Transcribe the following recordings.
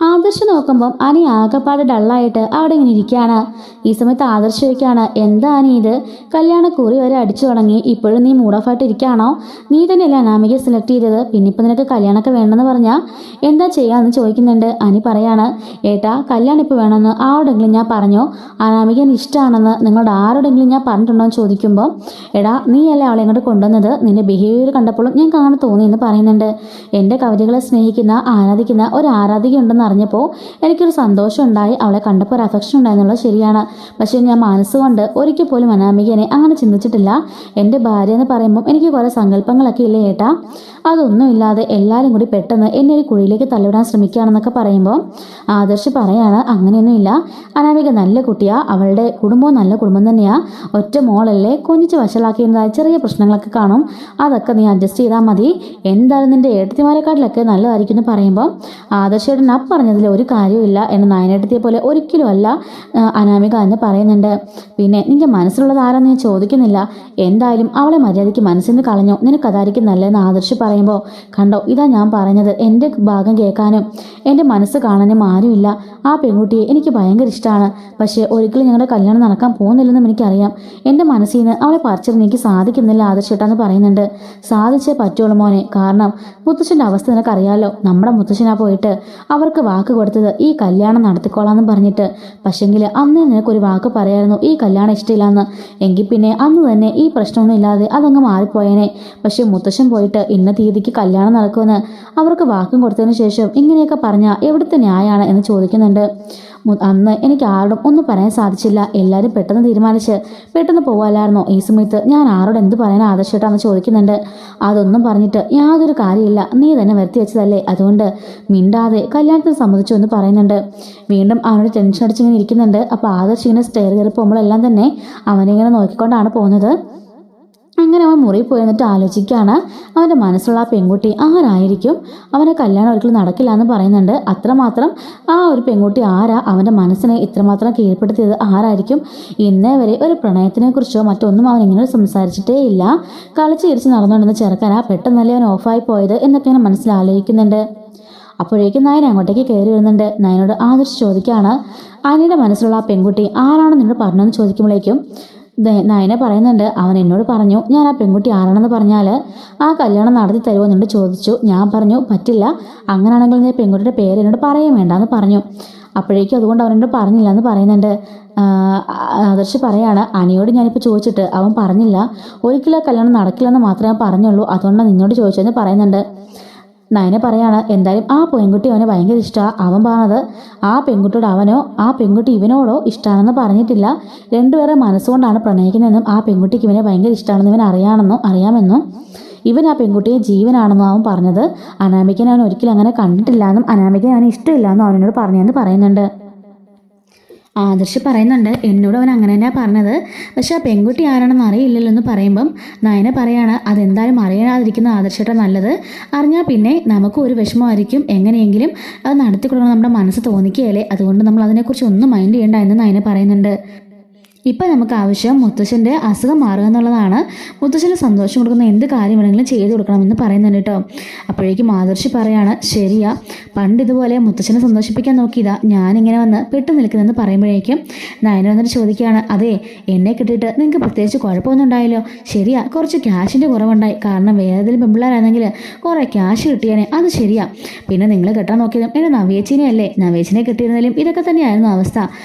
ആദർശ് നോക്കുമ്പം അനി ആകെപ്പാട് ഡള്ളായിട്ട് അവിടെ ഇങ്ങനെ ഇരിക്കുകയാണ്. ഈ സമയത്ത് ആദർശ് ചോദിക്കുകയാണ്, എന്താ അനി ഇത്, കല്യാണക്കുറി വരെ അടിച്ചു തുടങ്ങി, ഇപ്പോഴും നീ മൂഡ് ഓഫ് ആയിട്ട് ഇരിക്കുകയാണോ? നീ തന്നെയല്ലേ അനാമികയെ സെലക്ട് ചെയ്തത്, പിന്നെ ഇപ്പം നിനക്ക് കല്യാണമൊക്കെ വേണമെന്ന് പറഞ്ഞാൽ എന്താ ചെയ്യാമെന്ന് ചോദിക്കുന്നുണ്ട്. അനി പറയാണ്, ഏട്ടാ കല്യാണം ഇപ്പോൾ വേണമെന്ന് ആരോടെങ്കിലും ഞാൻ പറഞ്ഞോ? അനാമികൻ ഇഷ്ടമാണെന്ന് നിങ്ങളുടെ ആരോടെങ്കിലും ഞാൻ പറഞ്ഞിട്ടുണ്ടോ എന്ന് ചോദിക്കുമ്പോൾ, എടാ നീയല്ലേ അവളെ ഇങ്ങോട്ട് കൊണ്ടുവന്നത്, നിന്റെ ബിഹേവിയർ കണ്ടപ്പോഴും ഞാൻ കാണാൻ തോന്നി എന്ന് പറയുന്നുണ്ട്. എൻ്റെ കവിതകളെ സ്നേഹിക്കുന്ന ആരാധിക്കുന്ന ഒരു ആരാധികയുണ്ടെന്ന് അറിഞ്ഞപ്പോൾ എനിക്കൊരു സന്തോഷം ഉണ്ടായി, അവളെ കണ്ടപ്പോൾ ഒരു അഫെക്ഷൻ ഉണ്ടായെന്നുള്ളത് ശരിയാണ്. പക്ഷേ ഞാൻ മനസ്സുകൊണ്ട് ഒരിക്കൽ പോലും അനാമികനെ അങ്ങനെ ചിന്തിച്ചിട്ടില്ല. എൻ്റെ ഭാര്യ എന്ന് പറയുമ്പോൾ എനിക്ക് കുറേ സങ്കല്പങ്ങളൊക്കെ ഇല്ലേ ഏട്ടാ, അതൊന്നുമില്ലാതെ എല്ലാവരും കൂടി പെട്ടെന്ന് എന്നെ ഒരു കുഴിയിലേക്ക് തള്ളിവിടാൻ ശ്രമിക്കുകയാണെന്നൊക്കെ പറയുമ്പോൾ ആദർശ് പറയാണ്, അങ്ങനെയൊന്നുമില്ല, അനാമിക നല്ല കുട്ടിയാ, അവളുടെ കുടുംബവും നല്ല കുടുംബം തന്നെയാ, ഒറ്റ മോളല്ലേ, കൊഞ്ചിച്ച് വഷളാക്കിയതായ ചെറിയ പ്രശ്നങ്ങളൊക്കെ കാണും, അതൊക്കെ നീ അഡ്ജസ്റ്റ് ചെയ്താൽ മതി, എന്തായാലും നിന്റെ ഏട്ടത്തിമാരെക്കാട്ടിലൊക്കെ നല്ലതായിരിക്കും എന്ന് പറയുമ്പോൾ ആദർശേട്ടൻ പറഞ്ഞതിൽ ഒരു കാര്യമില്ല, എന്നെ നയനേട്ടത്തിയെ പോലെ ഒരിക്കലും അല്ല അനാമിക എന്ന് പറയുന്നുണ്ട്. പിന്നെ നിന്റെ മനസ്സിലുള്ളത് ആരാന്ന് ഞാൻ ചോദിക്കുന്നില്ല, എന്തായാലും അവളെ മര്യാദയ്ക്ക് മനസ്സിൽ നിന്ന് കളഞ്ഞോ, നിനക്കതായിരിക്കും നല്ലതെന്ന് ആദർശ് പറയുമ്പോൾ, കണ്ടോ ഇതാ ഞാൻ പറഞ്ഞത്, എൻ്റെ ഭാഗം കേൾക്കാനും എൻ്റെ മനസ്സ് കാണാനും ആരുമില്ല, ആ പെൺകുട്ടിയെ എനിക്ക് ഭയങ്കര ഇഷ്ടമാണ്, പക്ഷേ ഒരിക്കലും ഞങ്ങളുടെ കല്യാണം നടക്കാൻ പോകുന്നില്ലെന്നും എനിക്കറിയാം, എൻ്റെ മനസ്സിൽ നിന്ന് അവളെ പറിച്ചിട്ട് എനിക്ക് സാധിക്കുന്നില്ല ആദർശേട്ടാന്ന് പറയുന്നുണ്ട്. സാധിച്ചേ പറ്റുള്ളൂ മോനെ, കാരണം മുത്തശ്ശൻ്റെ അവസ്ഥ നിനക്കറിയാലോ, നമ്മുടെ മുത്തശ്ശനാ പോയിട്ട് അവർക്ക് വാക്ക് കൊടുത്തത് ഈ കല്യാണം നടത്തിക്കോളാന്ന് പറഞ്ഞിട്ട്, പക്ഷെങ്കിൽ അന്നേ നിനക്കൊരു വാക്ക് പറയായിരുന്നു ഈ കല്യാണം ഇഷ്ടമില്ലാന്ന്, എങ്കിൽ പിന്നെ അന്ന് തന്നെ ഈ പ്രശ്നമൊന്നും ഇല്ലാതെ അതങ്ങ് മാറിപ്പോയേനെ. പക്ഷെ മുത്തശ്ശൻ പോയിട്ട് ഇന്ന തീയതിക്ക് കല്യാണം നടക്കുമെന്ന് അവർക്ക് വാക്കും കൊടുത്തതിന് ശേഷം ഇങ്ങനെയൊക്കെ പറഞ്ഞാൽ എവിടുത്തെ ന്യായമാണ് എന്ന് ചോദിക്കുന്നുണ്ട്. അന്ന് എനിക്ക് ആരോടും ഒന്നും പറയാൻ സാധിച്ചില്ല, എല്ലാവരും പെട്ടെന്ന് തീരുമാനിച്ച് പെട്ടെന്ന് പോകാലായിരുന്നോ, ഈ സമയത്ത് ഞാൻ ആരോട് എന്ത് പറയാൻ ആദർശിട്ടാന്ന് ചോദിക്കുന്നുണ്ട്. അതൊന്നും പറഞ്ഞിട്ട് യാതൊരു കാര്യമില്ല, നീ തന്നെ വരുത്തി വെച്ചതല്ലേ, അതുകൊണ്ട് മിണ്ടാതെ കല്യാണത്തിന് സമ്മതിച്ചു എന്ന് പറയുന്നുണ്ട്. വീണ്ടും അവനോട് ടെൻഷൻ അടിച്ചിങ്ങനെ ഇരിക്കുന്നുണ്ട്. അപ്പോൾ ആദർശ് ഇങ്ങനെ സ്റ്റെയർ കയറി പോകുമ്പോഴെല്ലാം തന്നെ അവനിങ്ങനെ നോക്കിക്കൊണ്ടാണ് പോകുന്നത്. അങ്ങനെ അവൻ മുറി പോയെന്നിട്ട് ആലോചിക്കുകയാണ്, അവൻ്റെ മനസ്സിലുള്ള ആ പെൺകുട്ടി ആരായിരിക്കും, അവനെ കല്യാണം ഒരിക്കലും നടക്കില്ല എന്ന് പറയുന്നുണ്ട്. അത്രമാത്രം ആ ഒരു പെൺകുട്ടി ആരാ, അവൻ്റെ മനസ്സിനെ ഇത്രമാത്രം കീഴ്പ്പെടുത്തിയത് ആരായിരിക്കും? ഇന്നേ വരെ ഒരു പ്രണയത്തിനെ കുറിച്ചോ മറ്റൊന്നും അവൻ ഇങ്ങനെ സംസാരിച്ചിട്ടേ ഇല്ല. കളിച്ച് ചിരിച്ച് നടന്നുകൊണ്ടെന്ന് ചെറുക്കനാ പെട്ടെന്നല്ലേ അവൻ ഓഫായി പോയത് എന്നൊക്കെ ഇങ്ങനെ മനസ്സിലാലോചിക്കുന്നുണ്ട്. അപ്പോഴേക്കും നയൻ അങ്ങോട്ടേക്ക് കയറി വരുന്നുണ്ട്. നയനോട് ആദർശ് ചോദിക്കുകയാണ്, അനിയുടെ മനസ്സിലുള്ള ആ പെൺകുട്ടി ആരാണെന്ന് എന്നോട് പറഞ്ഞെന്ന് ചോദിക്കുമ്പോഴേക്കും നയന പറയുന്നുണ്ട്, അവൻ എന്നോട് പറഞ്ഞു ഞാൻ ആ പെൺകുട്ടി ആരാണെന്ന് പറഞ്ഞാൽ ആ കല്യാണം നടത്തി തരുമോ എന്നോട് ചോദിച്ചു. ഞാൻ പറഞ്ഞു പറ്റില്ല, അങ്ങനെയാണെങ്കിൽ നീ പെൺകുട്ടിയുടെ പേര് എന്നോട് പറയാൻ വേണ്ടെന്ന് പറഞ്ഞു. അപ്പോഴേക്കും അതുകൊണ്ട് അവനോട് പറഞ്ഞില്ല എന്ന് പറയുന്നുണ്ട്. ആദർശ് പറയാണ്, അനിയോട് ഞാനിപ്പോൾ ചോദിച്ചിട്ട് അവൻ പറഞ്ഞില്ല, ഒരിക്കലും കല്യാണം നടക്കില്ലെന്ന് മാത്രമേ പറഞ്ഞുള്ളൂ, അതുകൊണ്ടാണ് നിന്നോട് ചോദിച്ചതെന്ന് പറയുന്നുണ്ട്. നയന പറയാണ്, എന്തായാലും ആ പെൺകുട്ടി അവനെ ഭയങ്കര ഇഷ്ടമാണ്, അവൻ പറഞ്ഞത് ആ പെൺകുട്ടിയോട് അവനോ ആ പെൺകുട്ടി ഇവനോടോ ഇഷ്ടമാണെന്ന് പറഞ്ഞിട്ടില്ല, രണ്ടുപേരെ മനസ്സുകൊണ്ടാണ് പ്രണയിക്കുന്നതെന്നും ആ പെൺകുട്ടിക്ക് ഇവനെ ഭയങ്കര ഇഷ്ടമാണെന്ന് ഇവൻ അറിയാമെന്നും ഇവൻ ആ പെൺകുട്ടിയെ ജീവനാണെന്നും അവൻ പറഞ്ഞത്. അനാമികനെ അവൻ ഒരിക്കലും അങ്ങനെ കണ്ടിട്ടില്ല എന്നും അനാമികനെ അവന് ഇഷ്ടമില്ല എന്നും അവനോട് പറഞ്ഞെന്ന് പറയുന്നുണ്ട്. ആദർശ് പറയുന്നുണ്ട്, എന്നോട് അവൻ അങ്ങനെ തന്നെയാണ് പറഞ്ഞത്, പക്ഷെ ആ പെൺകുട്ടി ആരാണെന്ന് അറിയില്ലല്ലോ എന്ന് പറയുമ്പം നയന പറയാണ്, അതെന്തായാലും അറിയാതിരിക്കുന്ന ആദർശേട്ട നല്ലത്, അറിഞ്ഞാൽ പിന്നെ നമുക്ക് ഒരു വിഷമമായിരിക്കും, എങ്ങനെയെങ്കിലും അത് നടത്തിക്കൊള്ളണം നമ്മുടെ മനസ്സ് തോന്നിക്കുകയല്ലേ, അതുകൊണ്ട് നമ്മൾ അതിനെക്കുറിച്ച് ഒന്നും മൈൻഡ് ചെയ്യേണ്ട എന്ന് നയന പറയുന്നുണ്ട്. ഇപ്പം നമുക്ക് ആവശ്യം മുത്തശ്ശൻ്റെ അസുഖം മാറുക എന്നുള്ളതാണ്, മുത്തശ്ശന് സന്തോഷം കൊടുക്കുന്ന എന്ത് കാര്യം വേണമെങ്കിലും ചെയ്തു കൊടുക്കണമെന്ന് പറയുന്നുണ്ട് കേട്ടോ. അപ്പോഴേക്കും ആദർശ് പറയാണ്, ശരിയാ, പണ്ട് ഇതുപോലെ മുത്തശ്ശനെ സന്തോഷിപ്പിക്കാൻ നോക്കിയതാ, ഞാനിങ്ങനെ വന്ന് പെട്ടു നിൽക്കുന്നതെന്ന് പറയുമ്പോഴേക്കും നയന വന്നിട്ട് ചോദിക്കുകയാണ്, അതെ എന്നെ കിട്ടിയിട്ട് നിങ്ങൾക്ക് പ്രത്യേകിച്ച് കുഴപ്പമൊന്നും ഉണ്ടായല്ലോ, ശരിയാ കുറച്ച് ക്യാഷിൻ്റെ കുറവുണ്ടായി, കാരണം വേറെ ഏതെങ്കിലും പെമ്പിള്ളേരാണെങ്കിൽ കുറേ ക്യാഷ് കിട്ടിയാനേ, അത് ശരിയാ, പിന്നെ നിങ്ങൾ കെട്ടാൻ നോക്കിയതും എൻ്റെ നവേച്ചിനെ അല്ലേ, നവേച്ചിനെ കിട്ടിയിരുന്നാലും ഇതൊക്കെ തന്നെയായിരുന്നു അവസ്ഥ,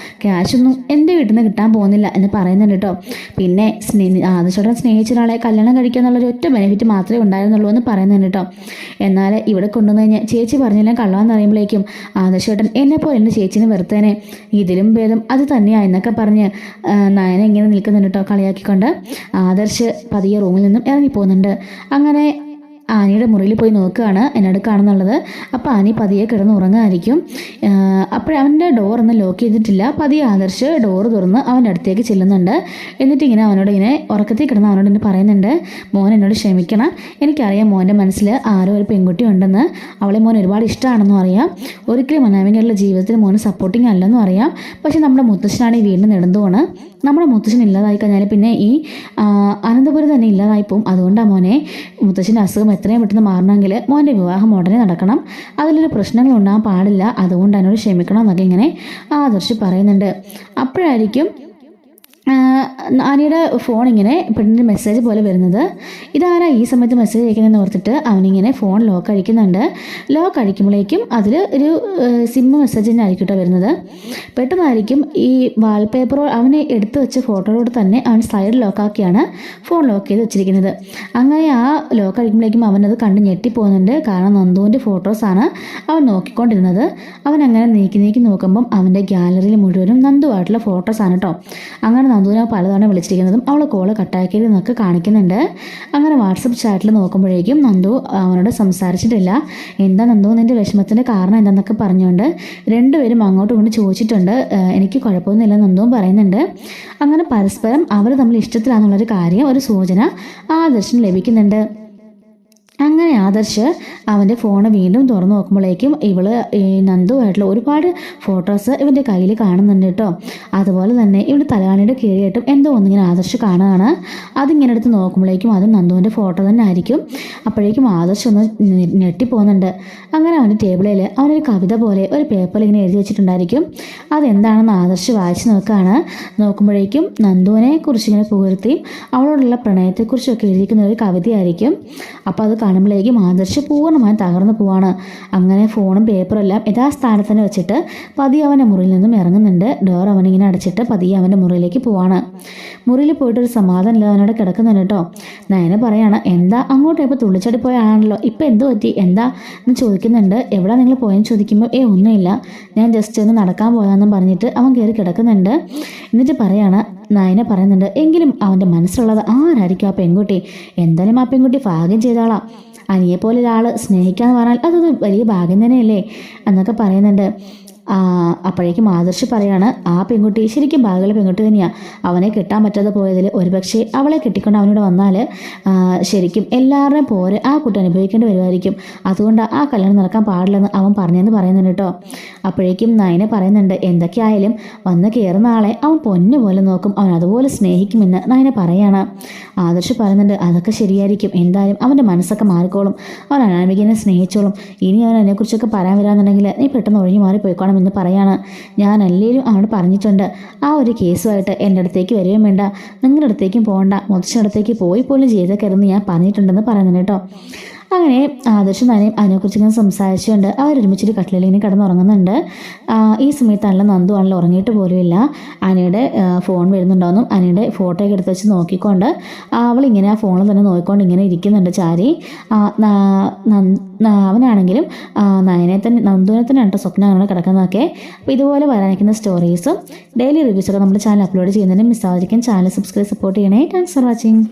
ക്യാഷൊന്നും എൻ്റെ വീട്ടിൽ നിന്ന് കിട്ടാൻ പോകുന്നില്ല എന്ന് പറയുന്നുണ്ട് കേട്ടോ. പിന്നെ ആദർശോടൻ സ്നേഹിച്ച ഒരാളെ കല്യാണം കഴിക്കുക എന്നുള്ളൊരു ഒറ്റ ബെനിഫിറ്റ് മാത്രമേ ഉണ്ടായിരുന്നുള്ളൂ എന്ന് പറയുന്നുണ്ട് കേട്ടോ. എന്നാൽ ഇവിടെ കൊണ്ടുവന്ന് കഴിഞ്ഞാൽ ചേച്ചി പറഞ്ഞില്ല കള്ളാന്ന് പറയുമ്പോഴേക്കും ആദർശോട്ടൻ എന്നെപ്പോലെ എൻ്റെ ചേച്ചിനെ വെറുത്തേനെ, ഇതിലും ഭേദം അത് തന്നെയാണ് എന്നൊക്കെ പറഞ്ഞ് നയന ഇങ്ങനെ നിൽക്കുന്നുണ്ട് കേട്ടോ കളിയാക്കിക്കൊണ്ട്. ആദർശ് പതിയെ റൂമിൽ നിന്നും ഇറങ്ങിപ്പോകുന്നുണ്ട്. അങ്ങനെ ആനിയുടെ മുറിയിൽ പോയി നോക്കുകയാണ് എന്നോട് കാണുന്നുള്ളത്. അപ്പോൾ ആനി പതിയെ കിടന്ന് ഉറങ്ങുമായിരിക്കും. അവൻ്റെ ഡോറൊന്നും ലോക്ക് ചെയ്തിട്ടില്ല. പതിയെ ആദർശ് ഡോറ് തുറന്ന് അവൻ്റെ അടുത്തേക്ക് ചെല്ലുന്നുണ്ട്. എന്നിട്ട് ഇങ്ങനെ അവനോട് ഇങ്ങനെ ഉറക്കത്തിൽ കിടന്ന് അവനോട് ഇങ്ങനെ പറയുന്നുണ്ട്, മോൻ എന്നോട് ക്ഷമിക്കണം, എനിക്കറിയാം മോൻ്റെ മനസ്സിൽ ആരോ ഒരു പെൺകുട്ടി ഉണ്ടെന്ന്, അവളെ മോൻ ഒരുപാട് ഇഷ്ടമാണെന്നും അറിയാം, ഒരിക്കലും അനാമികയുടെ ജീവിതത്തിൽ മോന് സപ്പോർട്ടിങ് അല്ലെന്നും അറിയാം, പക്ഷെ നമ്മുടെ മുത്തശ്ശനാണ് ഈ വീണ്ടും നെടുന്തോണ്, നമ്മുടെ മുത്തശ്ശൻ ഇല്ലാതായി കഴിഞ്ഞാൽ പിന്നെ ഈ അനന്തപുരം തന്നെ ഇല്ലാതായി പോവും. അതുകൊണ്ടാണ് മോനെ മുത്തശ്ശൻ്റെ അസുഖം എത്രയും പെട്ടെന്ന് മാറണമെങ്കിൽ മോൻ്റെ വിവാഹം ഉടനെ നടക്കണം. അതിലൊരു പ്രശ്നങ്ങൾ ഉണ്ടാകാൻ പാടില്ല. അതുകൊണ്ട് എന്നോട് ക്ഷമിക്കണം എന്നൊക്കെ ഇങ്ങനെ ആദർശ് പറയുന്നുണ്ട്. അപ്പോഴായിരിക്കും ആനിയുടെ ഫോൺ ഇങ്ങനെ പെണ്ണിൻ്റെ മെസ്സേജ് പോലെ വരുന്നത്. ഇതാരാ ഈ സമയത്ത് മെസ്സേജ് അയക്കുന്നതെന്ന് ഓർത്തിട്ട് അവനിങ്ങനെ ഫോൺ ലോക്ക് അടിക്കുന്നുണ്ട്. ലോക്ക് അടിക്കുമ്പോഴേക്കും അതിൽ ഒരു സിമ്മ് മെസ്സേജ് തന്നെ ആയിരിക്കും കേട്ടോ വരുന്നത്. പെട്ടെന്നായിരിക്കും ഈ വാൾപേപ്പർ അവനെ എടുത്തു വെച്ച ഫോട്ടോയോട് തന്നെ അവൻ സൈഡ് ലോക്കാക്കിയാണ് ഫോൺ ലോക്ക് ചെയ്ത് വെച്ചിരിക്കുന്നത്. അങ്ങനെ ആ ലോക്ക് അടിക്കുമ്പോഴേക്കും അവനത് കണ്ട് ഞെട്ടിപ്പോകുന്നുണ്ട്. കാരണം നന്ദുവിൻ്റെ ഫോട്ടോസാണ് അവൻ നോക്കിക്കൊണ്ടിരുന്നത്. അവൻ അങ്ങനെ നീക്കി നോക്കുമ്പം അവൻ്റെ ഗാലറിയിൽ മുഴുവനും നന്ദുവായിട്ടുള്ള ഫോട്ടോസാണ് കേട്ടോ. അങ്ങനെ നന്ദുവിനെ പലതവണ വിളിച്ചിരിക്കുന്നതും അവൾ കോള് കട്ടാക്കിയത് എന്നൊക്കെ കാണിക്കുന്നുണ്ട്. അങ്ങനെ വാട്സപ്പ് ചാറ്റിൽ നോക്കുമ്പോഴേക്കും നന്ദു അവനോട് സംസാരിച്ചിട്ടില്ല. എന്താ നന്ദു നിൻ്റെ വിഷമത്തിൻ്റെ കാരണം എന്താണെന്നൊക്കെ പറഞ്ഞുകൊണ്ട് രണ്ടുപേരും അങ്ങോട്ടും ഇങ്ങോട്ട് ചോദിച്ചിട്ടുണ്ട്. എനിക്ക് കുഴപ്പമൊന്നുമില്ല നന്ദുവും പറയുന്നുണ്ട്. അങ്ങനെ പരസ്പരം അവർ തമ്മിൽ ഇഷ്ടത്തിലാണെന്നുള്ളൊരു കാര്യം ഒരു സൂചന ആദർശന് ലഭിക്കുന്നുണ്ട്. അങ്ങനെ ആദർശ് അവൻ്റെ ഫോണ് വീണ്ടും തുറന്നു നോക്കുമ്പോഴേക്കും ഇവള് ഈ നന്ദുവായിട്ടുള്ള ഒരുപാട് ഫോട്ടോസ് ഇവൻ്റെ കയ്യിൽ കാണുന്നുണ്ട് കേട്ടോ. അതുപോലെ തന്നെ ഇവിടെ തലകാണിയുടെ കീഴായിട്ടും എന്തോ ഒന്നിങ്ങനെ ആദർശ് കാണുകയാണ്. അതിങ്ങനെ എടുത്ത് നോക്കുമ്പോഴേക്കും അതും നന്ദുവിൻ്റെ ഫോട്ടോ തന്നെ ആയിരിക്കും. അപ്പോഴേക്കും ആദർശ് ഒന്ന് ഞെട്ടിപ്പോകുന്നുണ്ട്. അങ്ങനെ അവൻ്റെ ടേബിളിൽ അവനൊരു കവിത പോലെ ഒരു പേപ്പറിൽ ഇങ്ങനെ എഴുതി വെച്ചിട്ടുണ്ടായിരിക്കും. അതെന്താണെന്ന് ആദർശ് വായിച്ച് നോക്കുമ്പോഴേക്കും നന്ദുവിനെ കുറിച്ച് ഇങ്ങനെ പുകഴ്ത്തിയും അവളോടുള്ള പ്രണയത്തെക്കുറിച്ചൊക്കെ എഴുതിയിരിക്കുന്ന ഒരു കവിതയായിരിക്കും. അപ്പോൾ അത് കാണുമ്പോഴേക്കും ആദർശ് പൂർണ്ണമായും തകർന്നു പോവാണ്. അങ്ങനെ ഫോണും പേപ്പറും എല്ലാം യഥാസ്ഥാനത്ത് തന്നെ വെച്ചിട്ട് പതിയെ അവൻ്റെ മുറിയിൽ നിന്നും ഇറങ്ങുന്നുണ്ട്. ഡോർ അവനിങ്ങനെ അടച്ചിട്ട് പതിയെ അവൻ്റെ മുറിയിലേക്ക് പോവാണ്. മുറിയിൽ പോയിട്ടൊരു സമാധാനം ഇല്ല അവനോട് കിടക്കുന്നുണ്ട് കേട്ടോ. നയന പറയാണ് എന്താ അങ്ങോട്ട് ഇപ്പോൾ തുള്ളിച്ചടി പോയാണല്ലോ, ഇപ്പം എന്ത് പറ്റി എന്താ എന്ന് ചോദിക്കുന്നുണ്ട്. എവിടെ നിങ്ങൾ പോയെന്ന് ചോദിക്കുമ്പോൾ ഒന്നുമില്ല, ഞാൻ ജസ്റ്റ് ഒന്ന് നടക്കാൻ പോയാന്നും പറഞ്ഞിട്ട് അവൻ കയറി കിടക്കുന്നുണ്ട്. എന്നിട്ട് പറയാണ് നയന പറയുന്നുണ്ട് എങ്കിലും അവൻ്റെ മനസ്സിലുള്ളത് ആരായിരിക്കും ആ പെൺകുട്ടി? എന്തായാലും ആ പെൺകുട്ടി ഭാഗ്യം ചെയ്താളാ. അനിയെപ്പോലെ ഒരാൾ സ്നേഹിക്കാന്ന് പറഞ്ഞാൽ അതൊരു വലിയ ഭാഗ്യം തന്നെയല്ലേ എന്നൊക്കെ പറയുന്നുണ്ട്. അപ്പോഴേക്കും ആദർശ് പറയാണ് ആ പെൺകുട്ടി ശരിക്കും ഭാഗ്യമുള്ള പെൺകുട്ടി തന്നെയാണ്. അവനെ കിട്ടാൻ പറ്റാതെ പോയതിൽ ഒരുപക്ഷെ അവളെ കെട്ടിക്കൊണ്ട് അവനോട് വന്നാൽ ശരിക്കും എല്ലാവരുടെയും പോരെ ആ കുട്ടി അനുഭവിക്കേണ്ടി വരുമായിരിക്കും. അതുകൊണ്ട് ആ കല്യാണം നടക്കാൻ പാടില്ലെന്ന് അവൻ പറഞ്ഞെന്ന് പറയുന്നുണ്ട് കേട്ടോ. അപ്പോഴേക്കും നയനെ പറയുന്നുണ്ട് എന്തൊക്കെയായാലും വന്ന് കയറുന്ന ആളെ അവൻ പൊന്നു പോലെ നോക്കും, അവൻ അതുപോലെ സ്നേഹിക്കുമെന്ന് നയനെ പറയാണ്. ആദർശ് പറയുന്നുണ്ട് അതൊക്കെ ശരിയായിരിക്കും, എന്തായാലും അവൻ്റെ മനസ്സൊക്കെ മാറിക്കോളും, അവൻ അനാമികനെ സ്നേഹിച്ചോളും. ഇനി അവൻ അതിനെക്കുറിച്ചൊക്കെ പറയാൻ വരാമെന്നുണ്ടെങ്കിൽ നീ പെട്ടെന്ന് ഒഴിഞ്ഞു മാറി പോയിക്കോണം എന്ന് പറയാണ്. ഞാൻ അല്ലേലും അവനോട് പറഞ്ഞിട്ടുണ്ട് ആ ഒരു കേസുമായിട്ട് എൻ്റെ അടുത്തേക്ക് വരികയും വേണ്ട, നിങ്ങളുടെ അടുത്തേക്കും പോകണ്ട, മുത്തശ്ശൻ്റെ അടുത്തേക്ക് പോയി പോലും ചെയ്തേക്കരുതെന്ന് ഞാൻ പറഞ്ഞിട്ടുണ്ടെന്ന് പറയുന്നുണ്ട് കേട്ടോ. അങ്ങനെ ആദർശം നനയും അതിനെക്കുറിച്ച് ഇങ്ങനെ സംസാരിച്ചുകൊണ്ട് അവരൊരുമിച്ചൊരു കട്ടിലിൽ ഇങ്ങനെ കിടന്നുറങ്ങുന്നുണ്ട്. ഈ സമയത്താണല്ലോ നന്ദു ആണല്ലോ ഉറങ്ങിയിട്ട് പോലുമില്ല. അനിയുടെ ഫോൺ വരുന്നുണ്ടോയെന്നും അനിയുടെ ഫോട്ടോയൊക്കെ എടുത്ത് വെച്ച് നോക്കിക്കൊണ്ട് അവളിങ്ങനെ ആ ഫോണിൽ തന്നെ നോക്കിക്കൊണ്ട് ഇങ്ങനെ ഇരിക്കുന്നുണ്ട് ചാരി. അവനാണെങ്കിലും നന്ദുവിനെ തന്നെ കേട്ടോ സ്വപ്നം അങ്ങനെ കിടക്കുന്നതൊക്കെ. അപ്പോൾ ഇതുപോലെ വരാനിരിക്കുന്ന സ്റ്റോറീസും ഡെയിലി റിവ്യൂസൊക്കെ നമ്മുടെ ചാനൽ അപ്ലോഡ് ചെയ്യുന്നതിന് മിസ്സാവാതിരിക്കാൻ ചാനൽ സബ്സ്ക്രൈബ് സപ്പോർട്ട് ചെയ്യണേ. Thanks for watching.